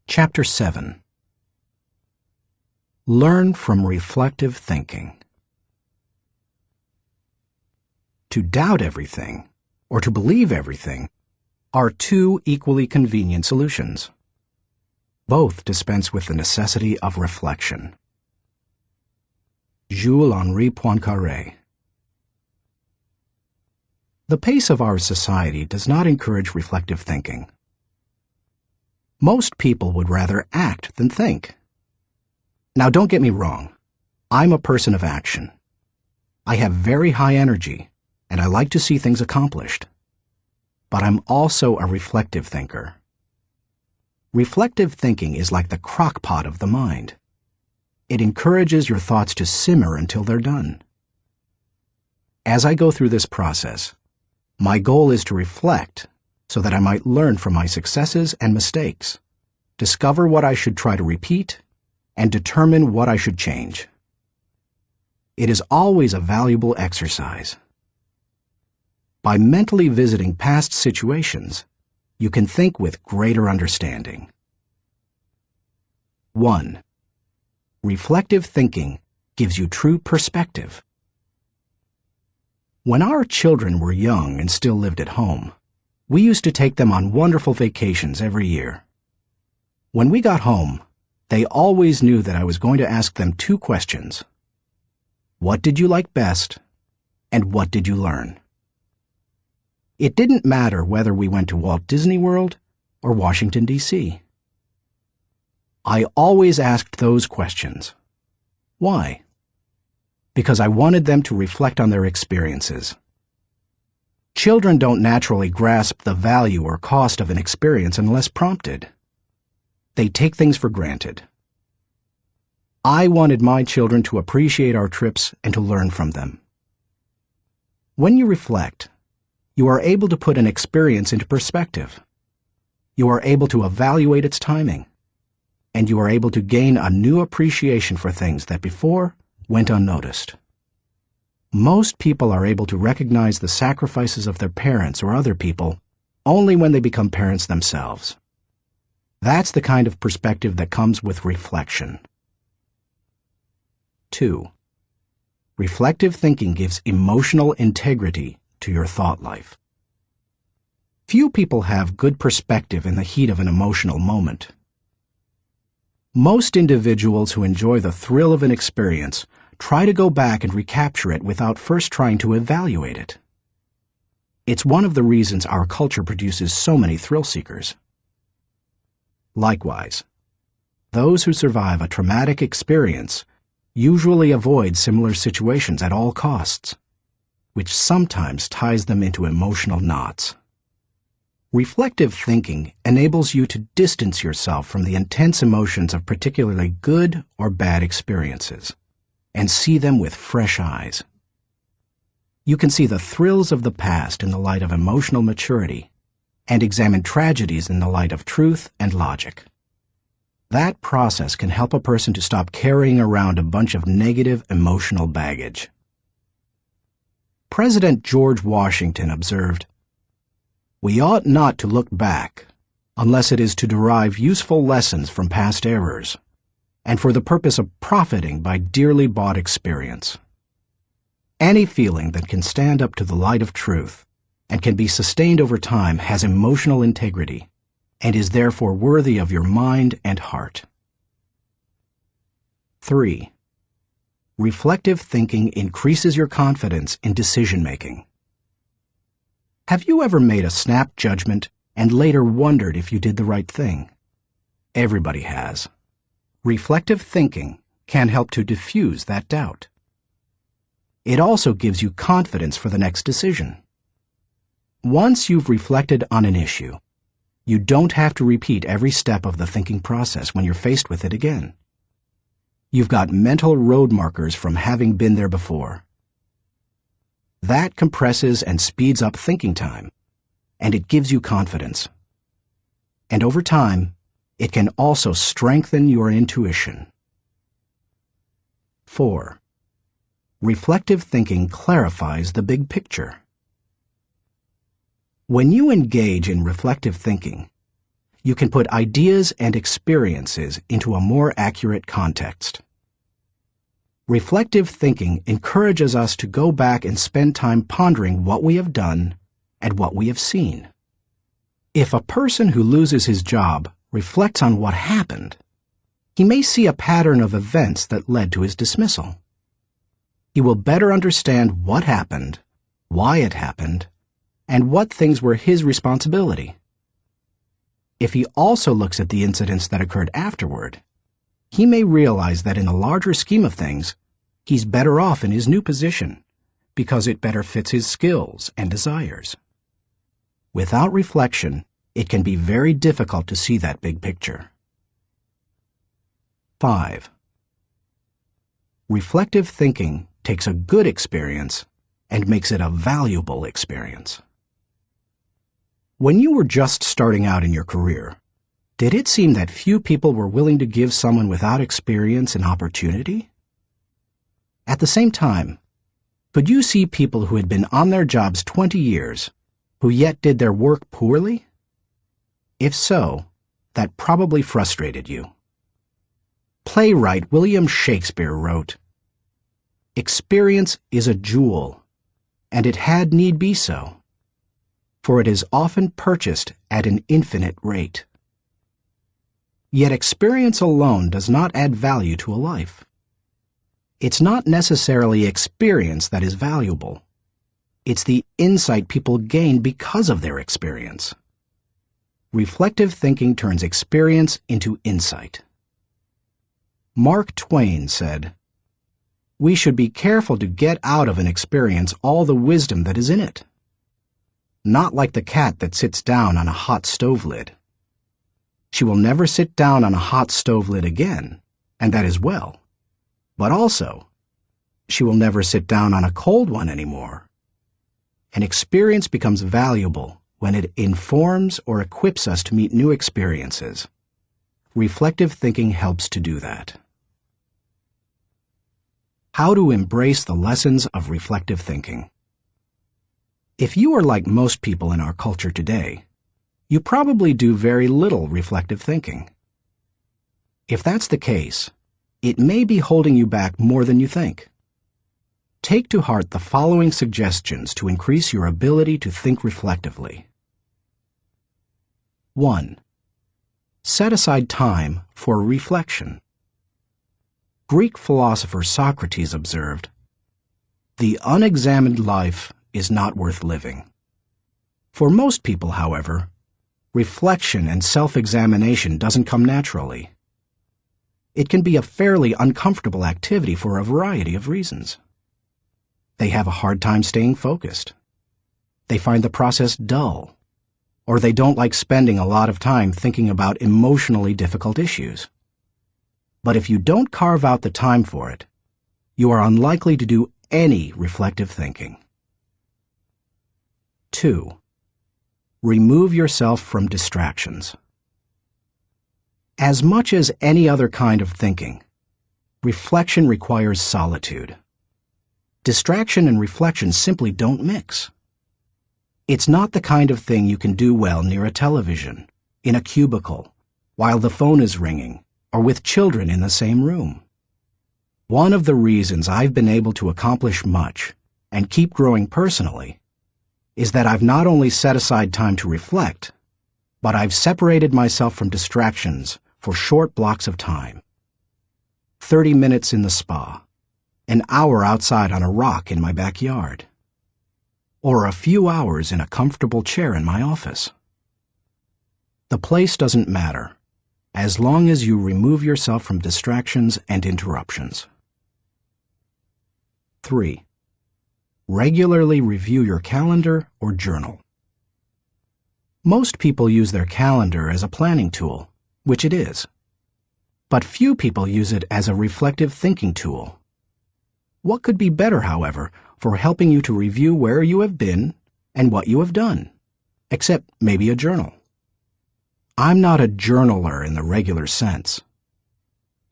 Chapter 7. Learn from reflective thinking. To doubt everything, or to believe everything, are two equally convenient solutions. Both dispense with the necessity of reflection. Jules-Henri Poincaré. The pace of our society does not encourage reflective thinking. Most people would rather act than think. Now, don't get me wrong. I'm a person of action. I have very high energy, and I like to see things accomplished. But I'm also a reflective thinker. Reflective thinking is like the crock pot of the mind. It encourages your thoughts to simmer until they're done. As I go through this process, my goal is to reflect so that I might learn from my successes and mistakes, discover what I should try to repeat, and determine what I should change. It is always a valuable exercise. By mentally visiting past situations, you can think with greater understanding. 1. Reflective thinking gives you true perspective. When our children were young and still lived at home, we used to take them on wonderful vacations every year. When we got home, they always knew that I was going to ask them two questions. What did you like best, and what did you learn? It didn't matter whether we went to Walt Disney World or Washington, D.C. I always asked those questions. Why? Because I wanted them to reflect on their experiences. Children don't naturally grasp the value or cost of an experience unless prompted. They take things for granted. I wanted my children to appreciate our trips and to learn from them. When you reflect, you are able to put an experience into perspective. You are able to evaluate its timing, and you are able to gain a new appreciation for things that before went unnoticed. Most people are able to recognize the sacrifices of their parents or other people only when they become parents themselves. That's the kind of perspective that comes with reflection. 2. Reflective thinking gives emotional integrity to your thought life. Few people have good perspective in the heat of an emotional moment. Most individuals who enjoy the thrill of an experience try to go back and recapture it without first trying to evaluate it. It's one of the reasons our culture produces so many thrill seekers. Likewise, those who survive a traumatic experience usually avoid similar situations at all costs, which sometimes ties them into emotional knots. Reflective thinking enables you to distance yourself from the intense emotions of particularly good or bad experiences and see them with fresh eyes. You can see the thrills of the past in the light of emotional maturity and examine tragedies in the light of truth and logic. That process can help a person to stop carrying around a bunch of negative emotional baggage. President George Washington observed, "We ought not to look back unless it is to derive useful lessons from past errors and for the purpose of profiting by dearly bought experience." Any feeling that can stand up to the light of truth and can be sustained over time has emotional integrity and is therefore worthy of your mind and heart. 3. Reflective thinking increases your confidence in decision-making. Have you ever made a snap judgment and later wondered if you did the right thing? Everybody has. Reflective thinking can help to diffuse that doubt. It also gives you confidence for the next decision. Once you've reflected on an issue, you don't have to repeat every step of the thinking process when you're faced with it again. You've got mental road markers from having been there before. That compresses and speeds up thinking time, and it gives you confidence. And over time, it can also strengthen your intuition. 4. Reflective thinking clarifies the big picture. When you engage in reflective thinking, you can put ideas and experiences into a more accurate context. Reflective thinking encourages us to go back and spend time pondering what we have done and what we have seen. If a person who loses his job reflects on what happened, he may see a pattern of events that led to his dismissal. He will better understand what happened, why it happened, and what things were his responsibility. If he also looks at the incidents that occurred afterward, he may realize that in the larger scheme of things, he's better off in his new position because it better fits his skills and desires. Without reflection, it can be very difficult to see that big picture. 5. Reflective thinking takes a good experience and makes it a valuable experience. When you were just starting out in your career, did it seem that few people were willing to give someone without experience an opportunity? At the same time, could you see people who had been on their jobs 20 years who yet did their work poorly? If so, that probably frustrated you. Playwright William Shakespeare wrote, "Experience is a jewel, and it had need be so, for it is often purchased at an infinite rate." Yet experience alone does not add value to a life. It's not necessarily experience that is valuable. It's the insight people gain because of their experience. Reflective thinking turns experience into insight. Mark Twain said, "We should be careful to get out of an experience all the wisdom that is in it. Not like the cat that sits down on a hot stove lid. She will never sit down on a hot stove lid again, and that is well. But also, she will never sit down on a cold one anymore." An experience becomes valuable when it informs or equips us to meet new experiences. Reflective thinking helps to do that. How to embrace the lessons of reflective thinking. If you are like most people in our culture today, you probably do very little reflective thinking. If that's the case, it may be holding you back more than you think. Take to heart the following suggestions to increase your ability to think reflectively. 1. Set aside time for reflection. Greek philosopher Socrates observed, "The unexamined life is not worth living." For most people, however, reflection and self-examination doesn't come naturally. It can be a fairly uncomfortable activity for a variety of reasons. They have a hard time staying focused. They find the process dull, or they don't like spending a lot of time thinking about emotionally difficult issues. But if you don't carve out the time for it, you are unlikely to do any reflective thinking. 2. Remove yourself from distractions. As much as any other kind of thinking, reflection requires solitude. Distraction and reflection simply don't mix. It's not the kind of thing you can do well near a television, in a cubicle, while the phone is ringing, or with children in the same room. One of the reasons I've been able to accomplish much and keep growing personally is that I've not only set aside time to reflect, but I've separated myself from distractions for short blocks of time. 30 minutes in the spa, an hour outside on a rock in my backyard, or a few hours in a comfortable chair in my office. The place doesn't matter, as long as you remove yourself from distractions and interruptions. 3. Regularly review your calendar or journal. Most people use their calendar as a planning tool, which it is. But few people use it as a reflective thinking tool. What could be better, however, for helping you to review where you have been and what you have done, except maybe a journal? I'm not a journaler in the regular sense.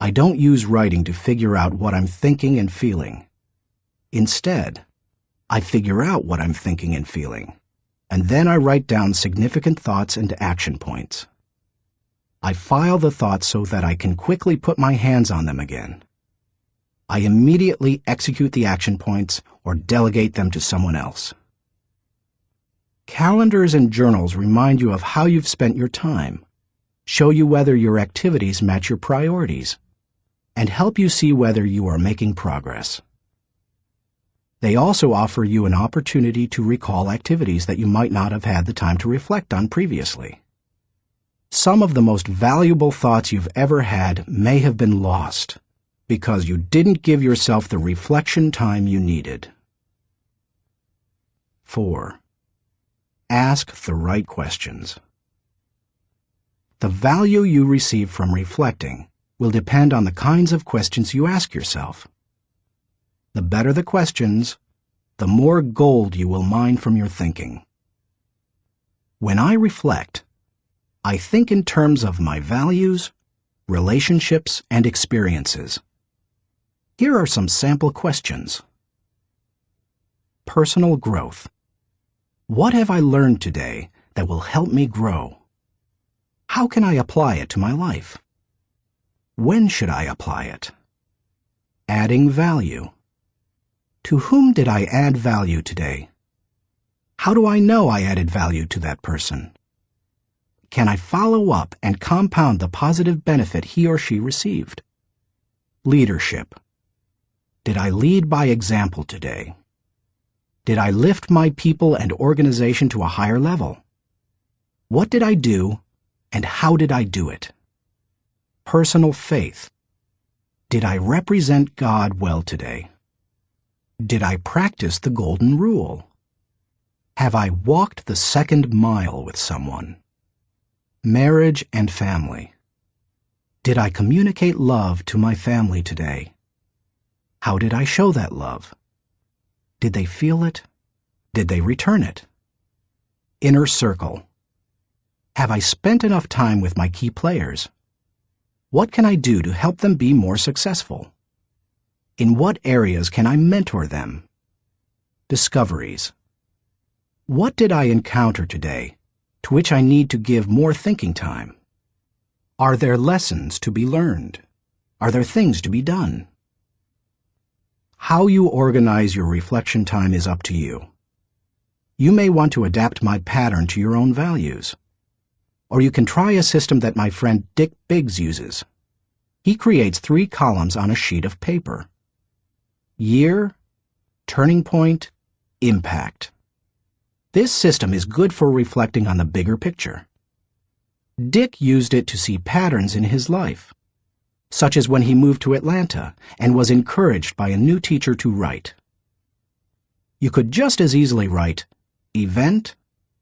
I don't use writing to figure out what I'm thinking and feeling. Instead, I figure out what I'm thinking and feeling, and then I write down significant thoughts and action points. I file the thoughts so that I can quickly put my hands on them again. I immediately execute the action points or delegate them to someone else. Calendars and journals remind you of how you've spent your time, show you whether your activities match your priorities, and help you see whether you are making progress. They also offer you an opportunity to recall activities that you might not have had the time to reflect on previously. Some of the most valuable thoughts you've ever had may have been lost because you didn't give yourself the reflection time you needed. 4. Ask the right questions. The value you receive from reflecting will depend on the kinds of questions you ask yourself. The better the questions, the more gold you will mine from your thinking. When I reflect, I think in terms of my values, relationships, and experiences. Here are some sample questions. Personal growth. What have I learned today that will help me grow? How can I apply it to my life? When should I apply it? Adding value. To whom did I add value today? How do I know I added value to that person? Can I follow up and compound the positive benefit he or she received? Leadership. Did I lead by example today? Did I lift my people and organization to a higher level? What did I do, and how did I do it? Personal faith. Did I represent God well today? Did I practice the golden rule? Have I walked the second mile with someone? Marriage and family. Did I communicate love to my family today? How did I show that love? Did they feel it? Did they return it? Inner circle. Have I spent enough time with my key players? What can I do to help them be more successful? In what areas can I mentor them? Discoveries. What did I encounter today to which I need to give more thinking time? Are there lessons to be learned? Are there things to be done? How you organize your reflection time is up to you. You may want to adapt my pattern to your own values. Or you can try a system that my friend Dick Biggs uses. He creates 3 columns on a sheet of paper. Year, turning point, impact. This system is good for reflecting on the bigger picture. Dick used it to see patterns in his life, such as when he moved to Atlanta and was encouraged by a new teacher to write. You could just as easily write event,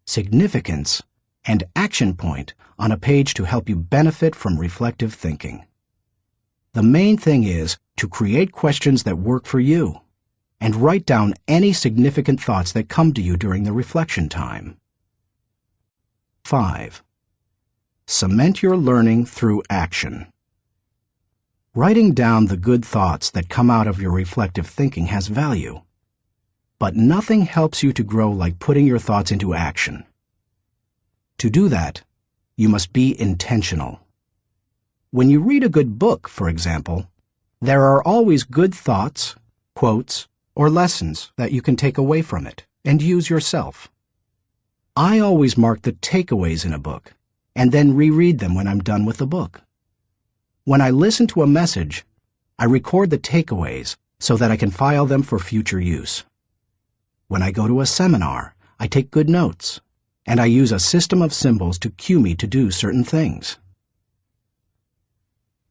significance, and action point on a page to help you benefit from reflective thinking. The main thing is to create questions that work for you and write down any significant thoughts that come to you during the reflection time. 5. Cement your learning through action. Writing down the good thoughts that come out of your reflective thinking has value, but nothing helps you to grow like putting your thoughts into action. To do that, you must be intentional. When you read a good book, for example, there are always good thoughts, quotes, or lessons that you can take away from it and use yourself. I always mark the takeaways in a book and then reread them when I'm done with the book. When I listen to a message, I record the takeaways so that I can file them for future use. When I go to a seminar, I take good notes, and I use a system of symbols to cue me to do certain things.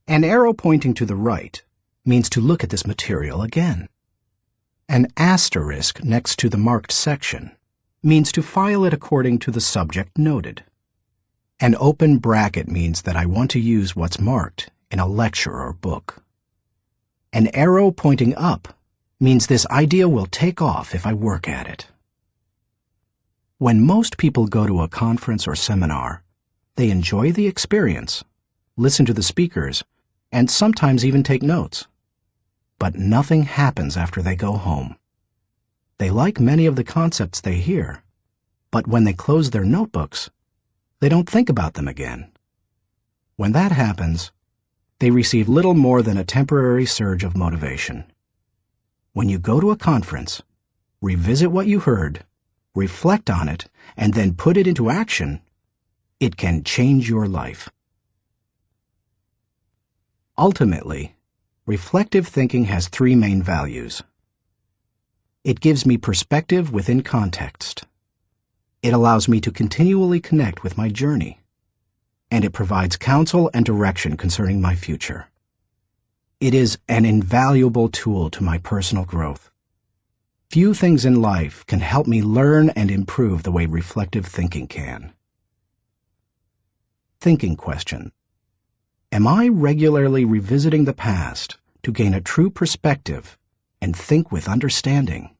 An arrow pointing to the right means to look at this material again. An asterisk next to the marked section means to file it according to the subject noted. An open bracket means that I want to use what's marked in a lecture or book. An arrow pointing up means this idea will take off if I work at it. When most people go to a conference or seminar, they enjoy the experience, listen to the speakers, and sometimes even take notes. But nothing happens after they go home. They like many of the concepts they hear, but when they close their notebooks, they don't think about them again. When that happens, they receive little more than a temporary surge of motivation. When you go to a conference, revisit what you heard, reflect on it, and then put it into action, it can change your life. Ultimately, reflective thinking has three main values. It gives me perspective within context. It allows me to continually connect with my journey. And it provides counsel and direction concerning my future. It is an invaluable tool to my personal growth. Few things in life can help me learn and improve the way reflective thinking can. Thinking question. Am I regularly revisiting the past to gain a true perspective and think with understanding?